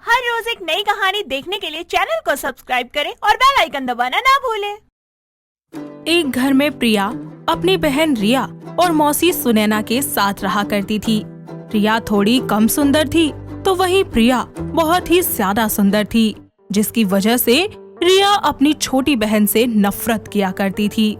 हर रोज एक नई कहानी देखने के लिए चैनल को सब्सक्राइब करें और बेल आइकन दबाना ना भूलें। एक घर में प्रिया अपनी बहन रिया और मौसी सुनैना के साथ रहा करती थी। रिया थोड़ी कम सुंदर थी तो वहीं प्रिया बहुत ही ज्यादा सुंदर थी, जिसकी वजह से रिया अपनी छोटी बहन से नफरत किया करती थी।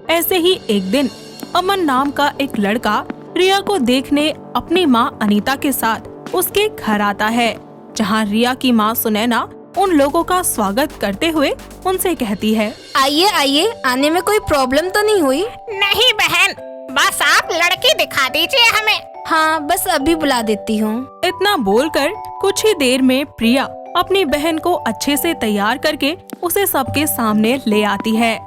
ऐसे ही एक दिन अमन नाम का एक लड़का रिया को देखने अपनी माँ अनीता के साथ उसके घर आता है, जहाँ रिया की माँ सुनैना उन लोगों का स्वागत करते हुए उनसे कहती है, आइए आइए, आने में कोई प्रॉब्लम तो नहीं हुई? नहीं बहन, बस आप लड़की दिखा दीजिए हमें। हाँ, बस अभी बुला देती हूँ। इतना बोलकर कुछ ही देर में प्रिया अपनी बहन को अच्छे से तैयार करके उसे सबके सामने ले आती है।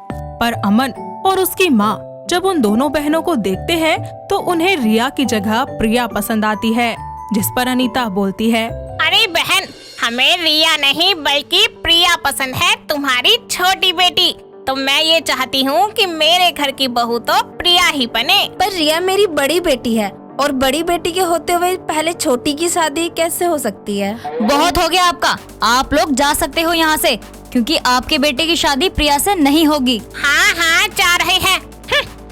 पर अमन और उसकी माँ जब उन दोनों बहनों को देखते हैं तो उन्हें रिया की जगह प्रिया पसंद आती है, जिस पर अनीता बोलती है, अरे बहन, हमें रिया नहीं बल्कि प्रिया पसंद है, तुम्हारी छोटी बेटी। तो मैं ये चाहती हूँ कि मेरे घर की बहू तो प्रिया ही बने। पर रिया मेरी बड़ी बेटी है और बड़ी बेटी के होते हुए पहले छोटी की शादी कैसे हो सकती है? बहुत हो गया आपका, आप लोग जा सकते हो यहाँ से, क्योंकि आपके बेटे की शादी प्रिया से नहीं होगी। हाँ हाँ, जा रहे हैं।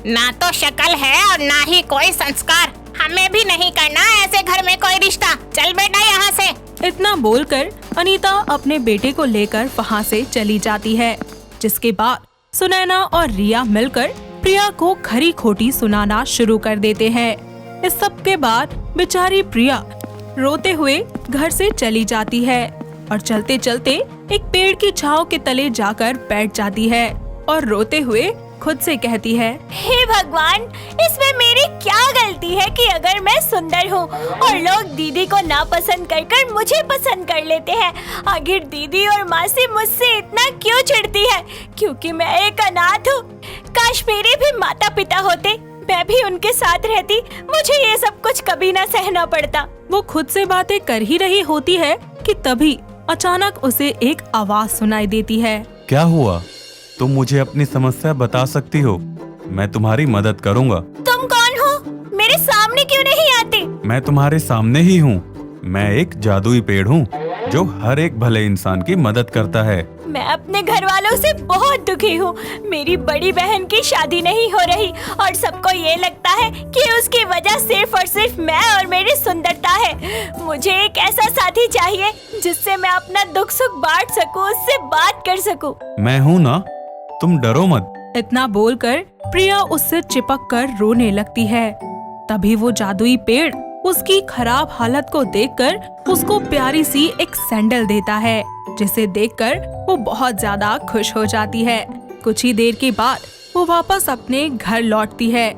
ना तो शक्ल है और ना ही कोई संस्कार। हमें भी नहीं करना ऐसे घर में कोई रिश्ता। चल बेटा यहाँ से। इतना बोलकर अनीता अपने बेटे को लेकर वहाँ से चली जाती है, जिसके बाद सुनैना और रिया मिलकर प्रिया को खरी खोटी सुनाना शुरू कर देते हैं। इस सब के बाद बेचारी प्रिया रोते हुए घर से चली जाती है और चलते चलते एक पेड़ की छांव के तले जाकर बैठ जाती है और रोते हुए खुद से कहती है, हे भगवान, इसमें मेरी क्या गलती है कि अगर मैं सुंदर हूँ और लोग दीदी को नापसंद कर मुझे पसंद कर लेते हैं। आखिर दीदी और मासी मुझसे इतना क्यों चिढ़ती है? क्योंकि मैं एक अनाथ हूँ। काश मेरे भी माता पिता होते, मैं भी उनके साथ रहती, मुझे ये सब कुछ कभी ना सहना पड़ता। वो खुद से बातें कर ही रही होती है कि तभी अचानक उसे एक आवाज सुनाई देती है। क्या हुआ? तुम मुझे अपनी समस्या बता सकती हो, मैं तुम्हारी मदद करूंगा। तुम कौन हो? मेरे सामने क्यों नहीं आते? मैं तुम्हारे सामने ही हूँ। मैं एक जादुई पेड़ हूँ जो हर एक भले इंसान की मदद करता है। मैं अपने घर वालों से बहुत दुखी हूँ। मेरी बड़ी बहन की शादी नहीं हो रही और सबको ये लगता है कि उसकी वजह सिर्फ और सिर्फ मैं और मेरी सुंदरता है। मुझे एक ऐसा साथी चाहिए जिससे मैं अपना दुख सुख बांट सकूं, उससे बात कर सकूं। मैं हूँ ना, तुम डरो मत। इतना बोलकर प्रिया उससे चिपक कर रोने लगती है। तभी वो जादुई पेड़ उसकी खराब हालत को देखकर उसको प्यारी सी एक सैंडल देता है, जिसे देखकर वो बहुत ज्यादा खुश हो जाती है। कुछ ही देर के बाद वो वापस अपने घर लौटती है।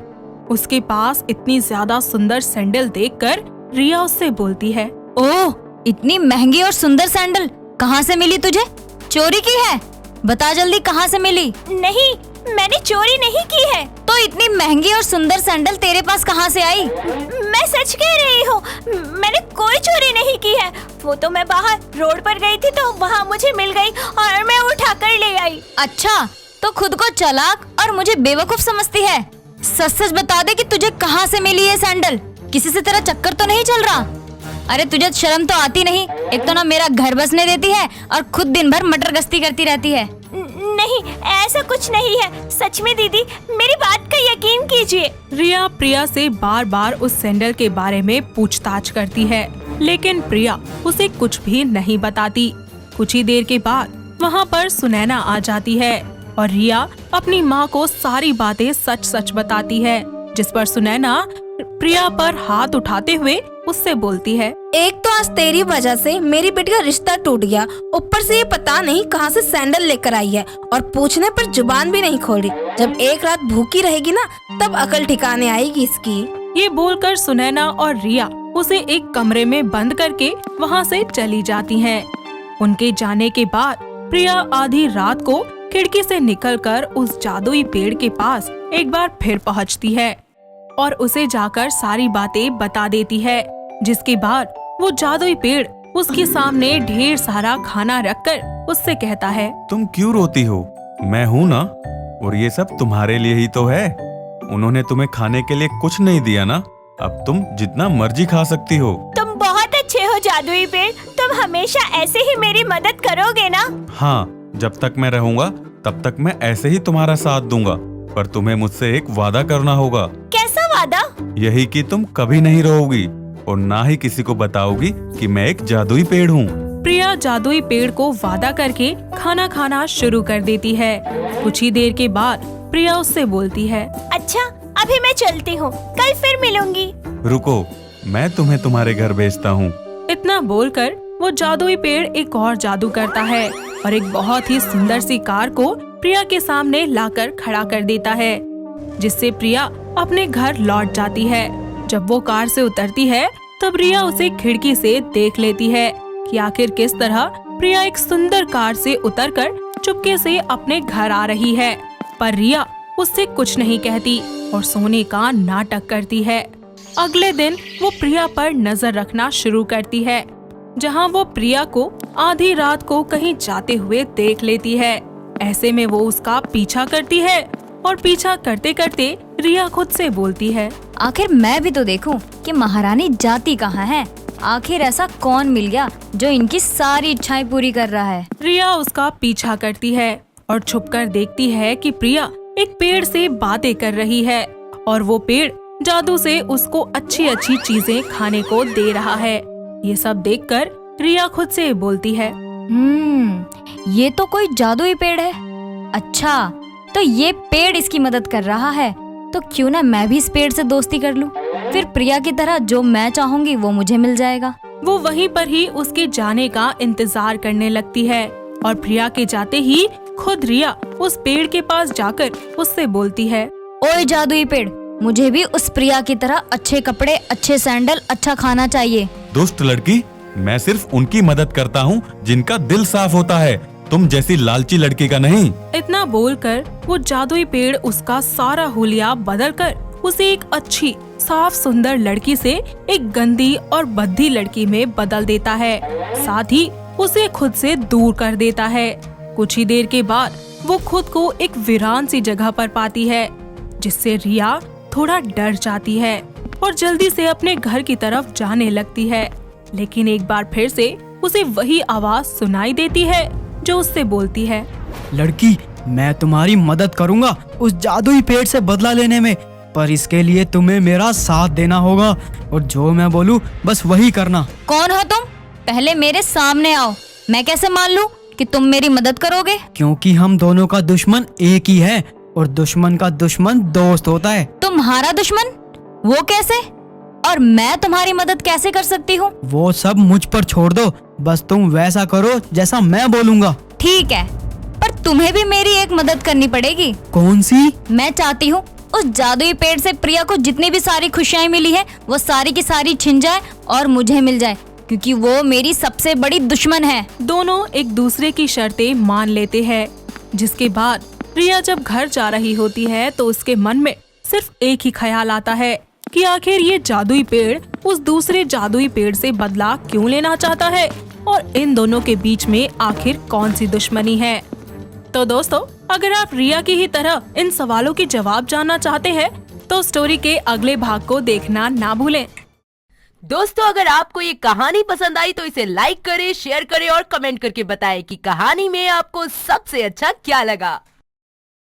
उसके पास इतनी ज्यादा सुंदर सैंडल देखकर रिया उससे बोलती है, ओह, इतनी महंगी और सुंदर सैंडल कहाँ से मिली तुझे? चोरी की है? बता जल्दी, कहाँ से मिली? नहीं, मैंने चोरी नहीं की है। तो इतनी महंगी और सुंदर सैंडल तेरे पास कहाँ से आई? मैं सच कह रही हूँ, मैंने कोई चोरी नहीं की है। वो तो मैं बाहर रोड पर गई थी तो वहाँ मुझे मिल गई और मैं उठा कर ले आई। अच्छा, तो खुद को चालाक और मुझे बेवकूफ समझती है। सच सच बता दे कि तुझे कहाँ से मिली ये सैंडल? किसी से तेरा चक्कर तो नहीं चल रहा? अरे तुझे शर्म तो आती नहीं? एक तो ना मेरा घर बसने देती है और खुद दिन भर मटर गश्ती करती रहती है। नहीं, ऐसा कुछ नहीं है। सच में दीदी, मेरी बात का यकीन कीजिए। रिया प्रिया से बार बार उस सैंडल के बारे में पूछताछ करती है, लेकिन प्रिया उसे कुछ भी नहीं बताती। कुछ ही देर के बाद वहाँ पर सुनैना आ जाती है और रिया अपनी माँ को सारी बातें सच सच बताती है, जिस पर सुनैना प्रिया पर हाथ उठाते हुए उससे बोलती है, एक तो आज तेरी वजह से मेरी बेटी का रिश्ता टूट गया, ऊपर से ये पता नहीं कहाँ से सैंडल लेकर आई है और पूछने पर जुबान भी नहीं खोली। जब एक रात भूखी रहेगी ना, तब अकल ठिकाने आएगी इसकी। ये बोलकर सुनैना और रिया उसे एक कमरे में बंद करके वहाँ से चली जाती हैं। उनके जाने के बाद प्रिया आधी रात को खिड़की से निकलकर उस जादुई पेड़ के पास एक बार फिर पहुँचती है और उसे जाकर सारी बातें बता देती है, जिसके बाद वो जादुई पेड़ उसके सामने ढेर सारा खाना रखकर उससे कहता है, तुम क्यों रोती हो? मैं हूँ ना, और ये सब तुम्हारे लिए ही तो है। उन्होंने तुम्हें खाने के लिए कुछ नहीं दिया ना, अब तुम जितना मर्जी खा सकती हो। तुम बहुत अच्छे हो जादुई पेड़, तुम हमेशा ऐसे ही मेरी मदद करोगे ना? हाँ, जब तक मैं रहूंगा तब तक मैं ऐसे ही तुम्हारा साथ दूंगा, पर तुम्हें मुझसे एक वादा करना होगा। कैसा वादा? यही कि तुम कभी नहीं रोओगी और ना ही किसी को बताओगी कि मैं एक जादुई पेड़ हूँ। प्रिया जादुई पेड़ को वादा करके खाना खाना शुरू कर देती है। कुछ ही देर के बाद प्रिया उससे बोलती है, अच्छा, अभी मैं चलती हूँ, कल फिर मिलूंगी। रुको, मैं तुम्हें तुम्हारे घर भेजता हूँ। इतना बोलकर वो जादुई पेड़ एक और जादू करता है और एक बहुत ही सुंदर सी कार को प्रिया के सामने लाकर खड़ा कर देता है, जिससे प्रिया अपने घर लौट जाती है। जब वो कार से उतरती है तब रिया उसे खिड़की से देख लेती है कि आखिर किस तरह प्रिया एक सुंदर कार से उतरकर चुपके से अपने घर आ रही है। पर रिया उससे कुछ नहीं कहती और सोने का नाटक करती है। अगले दिन वो प्रिया पर नजर रखना शुरू करती है, जहां वो प्रिया को आधी रात को कहीं जाते हुए देख लेती है। ऐसे में वो उसका पीछा करती है और पीछा करते करते रिया खुद से बोलती है, आखिर मैं भी तो देखूं कि महारानी जाती कहाँ है। आखिर ऐसा कौन मिल गया जो इनकी सारी इच्छाएं पूरी कर रहा है। रिया उसका पीछा करती है और छुपकर देखती है कि प्रिया एक पेड़ से बातें कर रही है और वो पेड़ जादू से उसको अच्छी अच्छी चीजें खाने को दे रहा है। ये सब देखकर रिया खुद से बोलती है, ये तो कोई जादुई पेड़ है। अच्छा, तो ये पेड़ इसकी मदद कर रहा है, तो क्यों ना मैं भी इस पेड़ से दोस्ती कर लूं। फिर प्रिया की तरह जो मैं चाहूंगी वो मुझे मिल जाएगा। वो वहीं पर ही उसके जाने का इंतजार करने लगती है और प्रिया के जाते ही खुद रिया उस पेड़ के पास जाकर उससे बोलती है, ओए जादुई पेड़, मुझे भी उस प्रिया की तरह अच्छे कपड़े, अच्छे सैंडल, अच्छा खाना चाहिए। दुष्ट लड़की, मैं सिर्फ उनकी मदद करता हूँ जिनका दिल साफ होता है, तुम जैसी लालची लड़की का नहीं। इतना बोलकर वो जादुई पेड़ उसका सारा हुलिया बदलकर उसे एक अच्छी, साफ, सुंदर लड़की से एक गंदी और बद्दी लड़की में बदल देता है। साथ ही उसे खुद से दूर कर देता है। कुछ ही देर के बाद वो खुद को एक वीरान सी जगह पर पाती है, जिससे रिया थोड़ा डर जाती है और जल्दी से अपने घर की तरफ जाने लगती है। लेकिन एक बार फिर से उसे वही आवाज सुनाई देती है जो उससे बोलती है, लड़की, मैं तुम्हारी मदद करूंगा उस जादुई पेड़ से बदला लेने में, पर इसके लिए तुम्हें मेरा साथ देना होगा और जो मैं बोलूं बस वही करना। कौन हो तुम? पहले मेरे सामने आओ। मैं कैसे मान लूं कि तुम मेरी मदद करोगे? क्योंकि हम दोनों का दुश्मन एक ही है और दुश्मन का दुश्मन दोस्त होता है। तुम्हारा दुश्मन? वो कैसे? और मैं तुम्हारी मदद कैसे कर सकती हूँ? वो सब मुझ पर छोड़ दो, बस तुम वैसा करो जैसा मैं बोलूँगा। ठीक है, पर तुम्हें भी मेरी एक मदद करनी पड़ेगी। कौन सी? मैं चाहती हूँ उस जादुई पेड़ से प्रिया को जितनी भी सारी खुशियाँ मिली है वो सारी की सारी छिन जाए और मुझे मिल जाए, क्योंकि वो मेरी सबसे बड़ी दुश्मन है। दोनों एक दूसरे की शर्तें मान लेते हैं। जिसके बाद प्रिया जब घर जा रही होती है तो उसके मन में सिर्फ एक ही ख्याल आता है कि आखिर ये जादुई पेड़ उस दूसरे जादुई पेड़ से बदला क्यों लेना चाहता है और इन दोनों के बीच में आखिर कौन सी दुश्मनी है। तो दोस्तों, अगर आप रिया की ही तरह इन सवालों के जवाब जानना चाहते हैं तो स्टोरी के अगले भाग को देखना ना भूलें। दोस्तों, अगर आपको ये कहानी पसंद आई तो इसे लाइक करें, शेयर करें और कमेंट करके बताएं कि कहानी में आपको सबसे अच्छा क्या लगा।